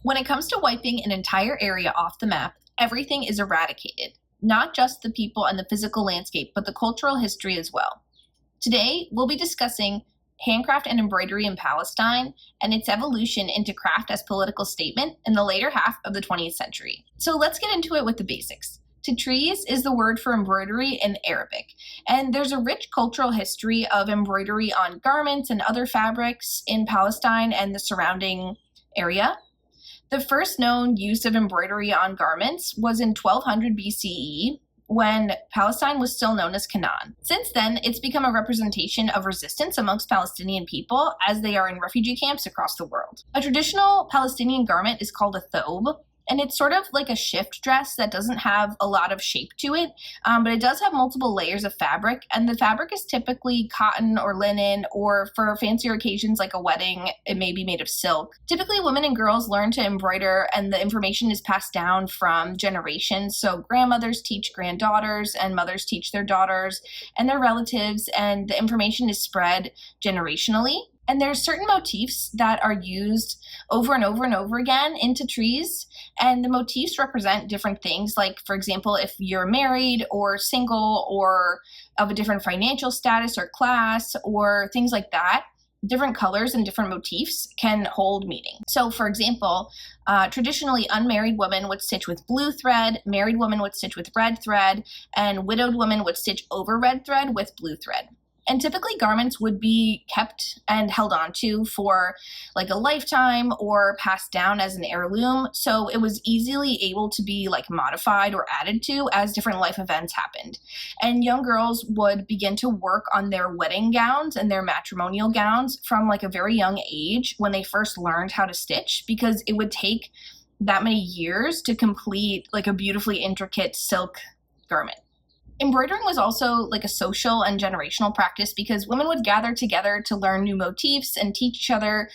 When it comes to wiping an entire area off the map, everything is eradicated, not just the people and the physical landscape, but the cultural history as well. Today, we'll be discussing handcraft and embroidery in Palestine and its evolution into craft as political statement in the later half of the 20th century. So let's get into it with the basics. Tatreez is the word for embroidery in Arabic, and there's a rich cultural history of embroidery on garments and other fabrics in Palestine and the surrounding area. The first known use of embroidery on garments was in 1200 BCE, when Palestine was still known as Canaan. Since then, it's become a representation of resistance amongst Palestinian people as they are in refugee camps across the world. A traditional Palestinian garment is called a thobe, and it's sort of like a shift dress that doesn't have a lot of shape to it, but it does have multiple layers of fabric, and the fabric is typically cotton or linen, or for fancier occasions like a wedding, it may be made of silk. Typically, women and girls learn to embroider, and the information is passed down from generations, so grandmothers teach granddaughters, and mothers teach their daughters and their relatives, and the information is spread generationally. And there's certain motifs that are used over and over and over again in Tatreez, and the motifs represent different things. Like, for example, if you're married or single or of a different financial status or class or things like that, different colors and different motifs can hold meaning. So, for example, traditionally unmarried women would stitch with blue thread, married women would stitch with red thread, and widowed women would stitch over red thread with blue thread. And typically garments would be kept and held onto for like a lifetime or passed down as an heirloom. So it was easily able to be like modified or added to as different life events happened. And young girls would begin to work on their wedding gowns and their matrimonial gowns from like a very young age when they first learned how to stitch, because it would take that many years to complete like a beautifully intricate silk garment. Embroidering was also like a social and generational practice because women would gather together to learn new motifs and teach children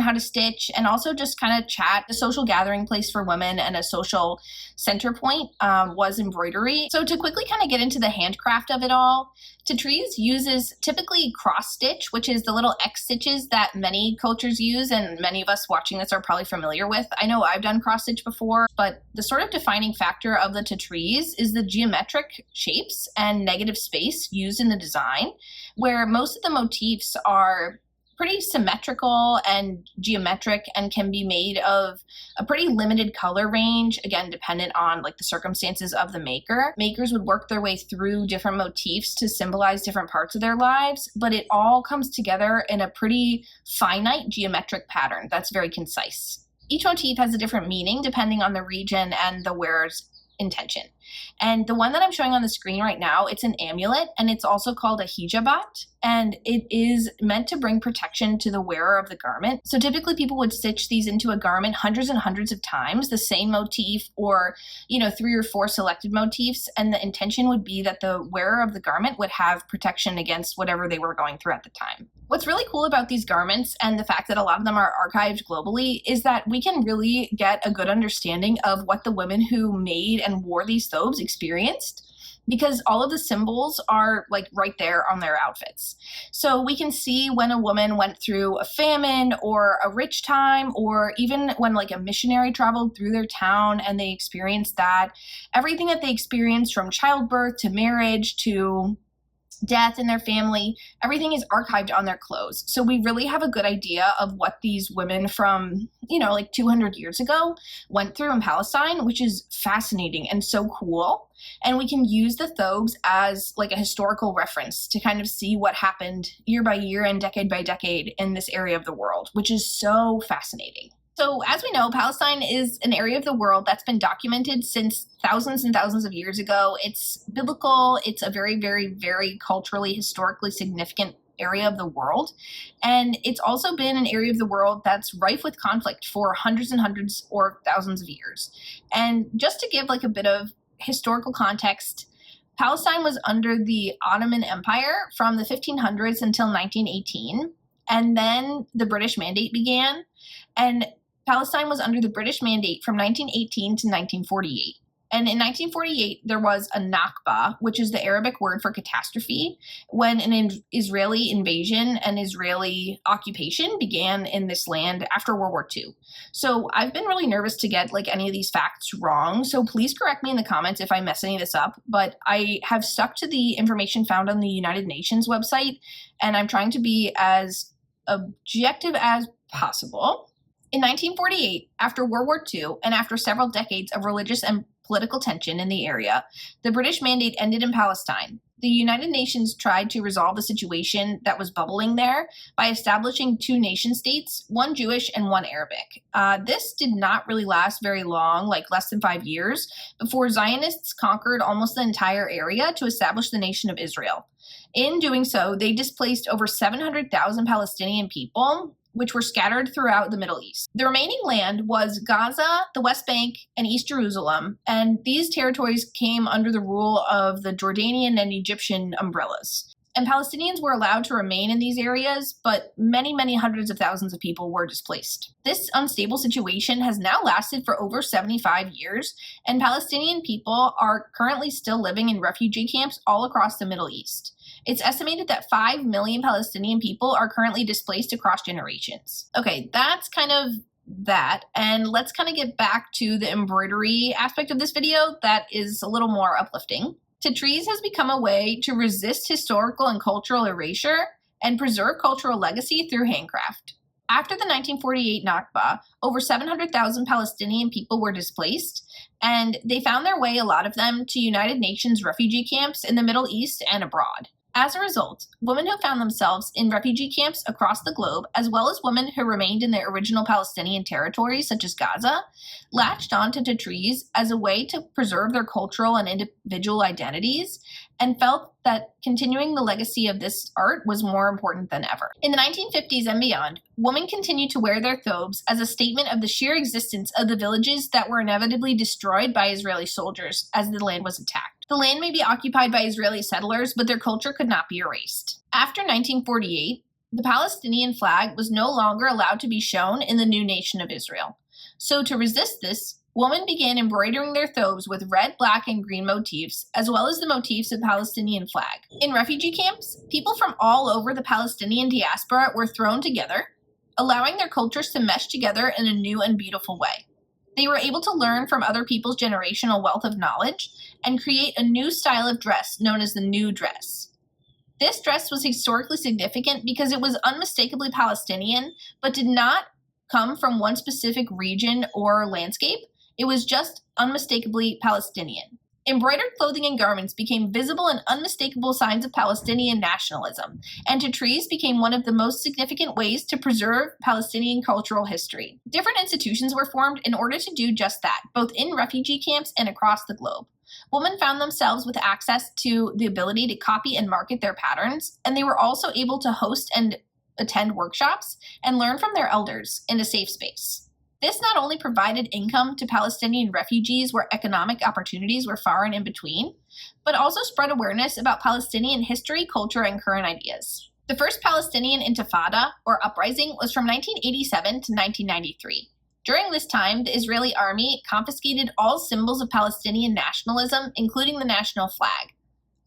how to stitch, and also just kind of chat. A social gathering place for women and a social center point was embroidery. So to quickly kind of get into the handcraft of it all, Tatreez uses typically cross stitch, which is the little X stitches that many cultures use and many of us watching this are probably familiar with. I know I've done cross stitch before, but the sort of defining factor of the Tatreez is the geometric shapes and negative space used in the design, where most of the motifs are pretty symmetrical and geometric and can be made of a pretty limited color range, again, dependent on like the circumstances of the maker. Makers would work their way through different motifs to symbolize different parts of their lives, but it all comes together in a pretty finite geometric pattern that's very concise. Each motif has a different meaning depending on the region and the wearer's intention. And the one that I'm showing on the screen right now, it's an amulet, and it's also called a hijabat, and it is meant to bring protection to the wearer of the garment. So typically people would stitch these into a garment hundreds and hundreds of times, the same motif or, 3 or 4 selected motifs, and the intention would be that the wearer of the garment would have protection against whatever they were going through at the time. What's really cool about these garments and the fact that a lot of them are archived globally is that we can really get a good understanding of what the women who made and wore these thobes experienced, because all of the symbols are like right there on their outfits. So we can see when a woman went through a famine or a rich time, or even when like a missionary traveled through their town and they experienced that. Everything that they experienced, from childbirth to marriage to death in their family, everything is archived on their clothes. So we really have a good idea of what these women from, like 200 years ago went through in Palestine, which is fascinating and so cool. And we can use the thobes as like a historical reference to kind of see what happened year by year and decade by decade in this area of the world, which is so fascinating. So as we know, Palestine is an area of the world that's been documented since thousands and thousands of years ago. It's biblical. It's a very, very, very culturally, historically significant area of the world. And it's also been an area of the world that's rife with conflict for hundreds and hundreds or thousands of years. And just to give like a bit of historical context, Palestine was under the Ottoman Empire from the 1500s until 1918. And then the British Mandate began. And Palestine was under the British Mandate from 1918 to 1948. And in 1948, there was a Nakba, which is the Arabic word for catastrophe, when an Israeli invasion and Israeli occupation began in this land after World War II. So I've been really nervous to get any of these facts wrong, so please correct me in the comments if I mess any of this up, but I have stuck to the information found on the United Nations website, and I'm trying to be as objective as possible. In 1948, after World War II, and after several decades of religious and political tension in the area, the British mandate ended in Palestine. The United Nations tried to resolve the situation that was bubbling there by establishing 2 nation states, one Jewish and one Arabic. This did not really last very long, less than 5 years, before Zionists conquered almost the entire area to establish the nation of Israel. In doing so, they displaced over 700,000 Palestinian people, which were scattered throughout the Middle East. The remaining land was Gaza, the West Bank, and East Jerusalem, and these territories came under the rule of the Jordanian and Egyptian umbrellas. And Palestinians were allowed to remain in these areas, but many, many hundreds of thousands of people were displaced. This unstable situation has now lasted for over 75 years, and Palestinian people are currently still living in refugee camps all across the Middle East. It's estimated that 5 million Palestinian people are currently displaced across generations. Okay, that's kind of that, and let's kind of get back to the embroidery aspect of this video that is a little more uplifting. Tatreez has become a way to resist historical and cultural erasure and preserve cultural legacy through handcraft. After the 1948 Nakba, over 700,000 Palestinian people were displaced, and they found their way, a lot of them, to United Nations refugee camps in the Middle East and abroad. As a result, women who found themselves in refugee camps across the globe, as well as women who remained in the original Palestinian territories, such as Gaza, latched on to Tatreez as a way to preserve their cultural and individual identities, and felt that continuing the legacy of this art was more important than ever. In the 1950s and beyond, women continued to wear their thobes as a statement of the sheer existence of the villages that were inevitably destroyed by Israeli soldiers as the land was attacked. The land may be occupied by Israeli settlers, but their culture could not be erased. After 1948, the Palestinian flag was no longer allowed to be shown in the new nation of Israel. So to resist this, women began embroidering their thobes with red, black, and green motifs, as well as the motifs of the Palestinian flag. In refugee camps, people from all over the Palestinian diaspora were thrown together, allowing their cultures to mesh together in a new and beautiful way. They were able to learn from other people's generational wealth of knowledge and create a new style of dress known as the new dress. This dress was historically significant because it was unmistakably Palestinian, but did not come from one specific region or landscape. It was just unmistakably Palestinian. Embroidered clothing and garments became visible and unmistakable signs of Palestinian nationalism, and Tatreez became one of the most significant ways to preserve Palestinian cultural history. Different institutions were formed in order to do just that, both in refugee camps and across the globe. Women found themselves with access to the ability to copy and market their patterns, and they were also able to host and attend workshops and learn from their elders in a safe space. This not only provided income to Palestinian refugees where economic opportunities were far and in between, but also spread awareness about Palestinian history, culture, and current ideas. The first Palestinian Intifada, or uprising, was from 1987 to 1993. During this time, the Israeli army confiscated all symbols of Palestinian nationalism, including the national flag.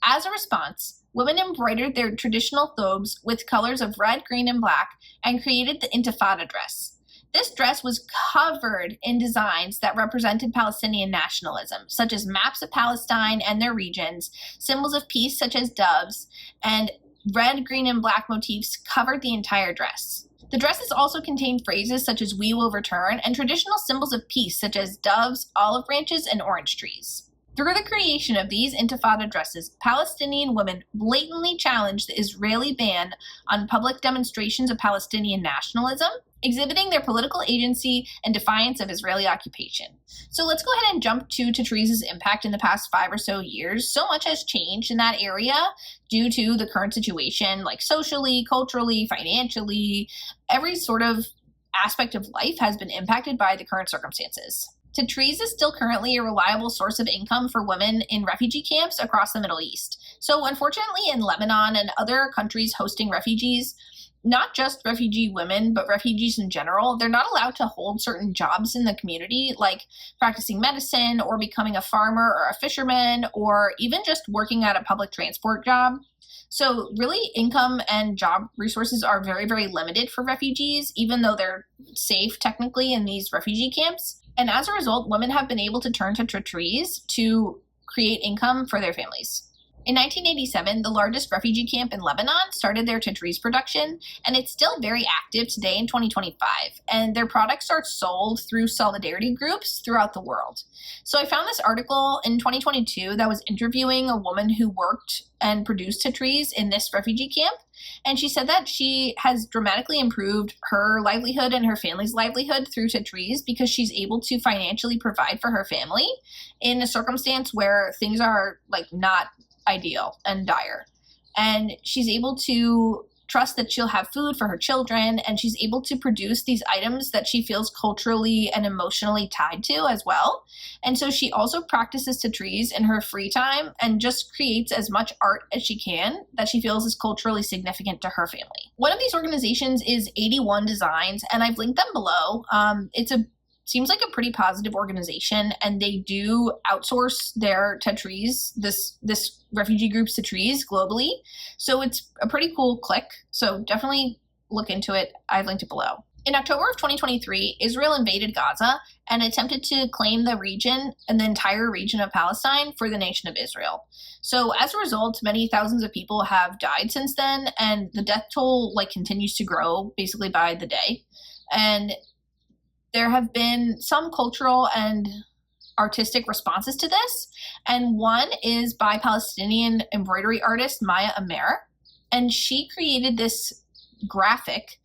As a response, women embroidered their traditional thobes with colors of red, green, and black, and created the Intifada dress. This dress was covered in designs that represented Palestinian nationalism, such as maps of Palestine and their regions, symbols of peace such as doves, and red, green, and black motifs covered the entire dress. The dresses also contained phrases such as "we will return" and traditional symbols of peace such as doves, olive branches, and orange trees. Through the creation of these Intifada dresses, Palestinian women blatantly challenged the Israeli ban on public demonstrations of Palestinian nationalism, exhibiting their political agency and defiance of Israeli occupation. So let's go ahead and jump to Tatreez's impact in the past 5 or so years. So much has changed in that area due to the current situation, like socially, culturally, financially. Every sort of aspect of life has been impacted by the current circumstances. Tatreez is still currently a reliable source of income for women in refugee camps across the Middle East. So unfortunately, in Lebanon and other countries hosting refugees, not just refugee women, but refugees in general, they're not allowed to hold certain jobs in the community, like practicing medicine or becoming a farmer or a fisherman, or even just working at a public transport job. So really, income and job resources are very, very limited for refugees, even though they're safe technically in these refugee camps. And as a result, women have been able to turn to Tatreez to create income for their families. In 1987, the largest refugee camp in Lebanon started their Tatreez production, and it's still very active today in 2025, and their products are sold through solidarity groups throughout the world. So I found this article in 2022 that was interviewing a woman who worked and produced Tatreez in this refugee camp, and she said that she has dramatically improved her livelihood and her family's livelihood through Tatreez because she's able to financially provide for her family in a circumstance where things are not ideal and dire. And she's able to trust that she'll have food for her children, and she's able to produce these items that she feels culturally and emotionally tied to as well. And so she also practices Tatreez in her free time and just creates as much art as she can that she feels is culturally significant to her family. One of these organizations is 81 Designs, and I've linked them below. Seems like a pretty positive organization, and they do outsource their Tatreez, this refugee group's Tatreez globally. So it's a pretty cool click. So definitely look into it. I've linked it below. In October of 2023, Israel invaded Gaza and attempted to claim the region and the entire region of Palestine for the nation of Israel. So as a result, many thousands of people have died since then, and the death toll continues to grow basically by the day. And there have been some cultural and artistic responses to this, and one is by Palestinian embroidery artist Maya Amer, and she created this graphic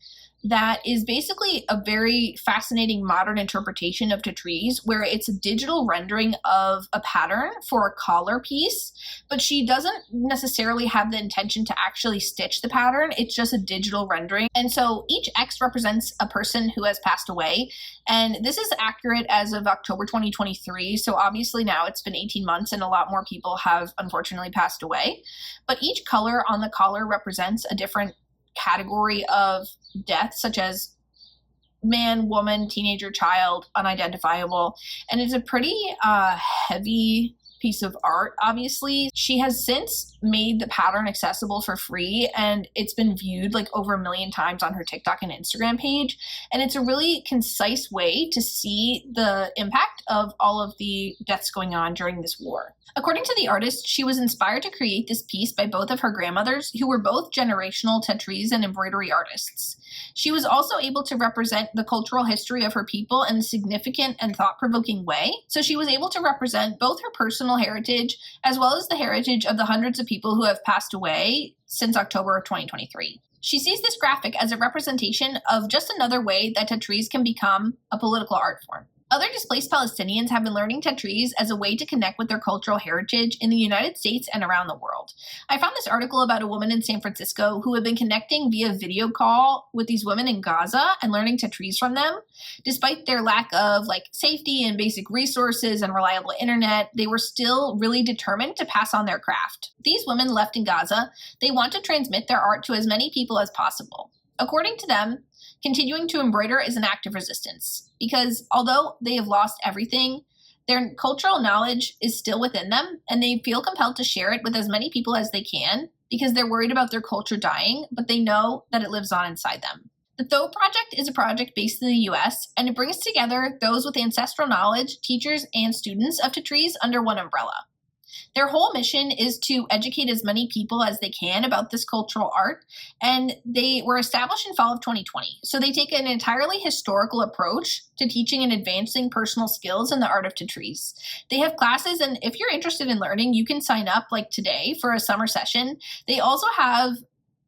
that is basically a very fascinating modern interpretation of Tatreez, where it's a digital rendering of a pattern for a collar piece, but she doesn't necessarily have the intention to actually stitch the pattern. It's just a digital rendering. And so each X represents a person who has passed away. And this is accurate as of October 2023. So obviously now it's been 18 months and a lot more people have unfortunately passed away. But each color on the collar represents a different category of death, such as man, woman, teenager, child, unidentifiable. And it's a pretty heavy piece of art, obviously. She has since made the pattern accessible for free, and it's been viewed over 1 million times on her TikTok and Instagram page. And it's a really concise way to see the impact of all of the deaths going on during this war. According to the artist, she was inspired to create this piece by both of her grandmothers, who were both generational Tatreez and embroidery artists. She was also able to represent the cultural history of her people in a significant and thought-provoking way. So she was able to represent both her personal heritage as well as the heritage of the hundreds of people who have passed away since October of 2023. She sees this graphic as a representation of just another way that Tatreez can become a political art form. Other displaced Palestinians have been learning Tatreez as a way to connect with their cultural heritage in the United States and around the world. I found this article about a woman in San Francisco who had been connecting via video call with these women in Gaza and learning Tatreez from them. Despite their lack of safety and basic resources and reliable internet, they were still really determined to pass on their craft. These women left in Gaza, they want to transmit their art to as many people as possible. According to them, continuing to embroider is an act of resistance, because although they have lost everything, their cultural knowledge is still within them, and they feel compelled to share it with as many people as they can, because they're worried about their culture dying, but they know that it lives on inside them. The Though Project is a project based in the US, and it brings together those with ancestral knowledge, teachers, and students of Tatreez under one umbrella. Their whole mission is to educate as many people as they can about this cultural art, and they were established in fall of 2020. So they take an entirely historical approach to teaching and advancing personal skills in the art of Tatreez. They have classes, and if you're interested in learning, you can sign up today for a summer session. They also have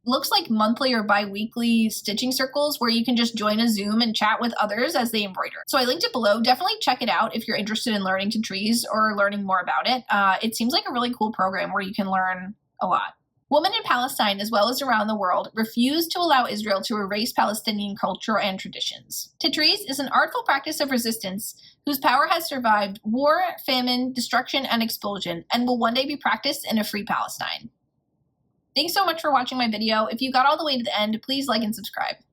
looks like monthly or bi-weekly stitching circles where you can just join a Zoom and chat with others as they embroider. So I linked it below. Definitely check it out if you're interested in learning Tatreez or learning more about it. It seems like a really cool program where you can learn a lot. Women in Palestine, as well as around the world, refuse to allow Israel to erase Palestinian culture and traditions. Tatreez is an artful practice of resistance whose power has survived war, famine, destruction, and expulsion, and will one day be practiced in a free Palestine. Thanks so much for watching my video. If you got all the way to the end, please like and subscribe.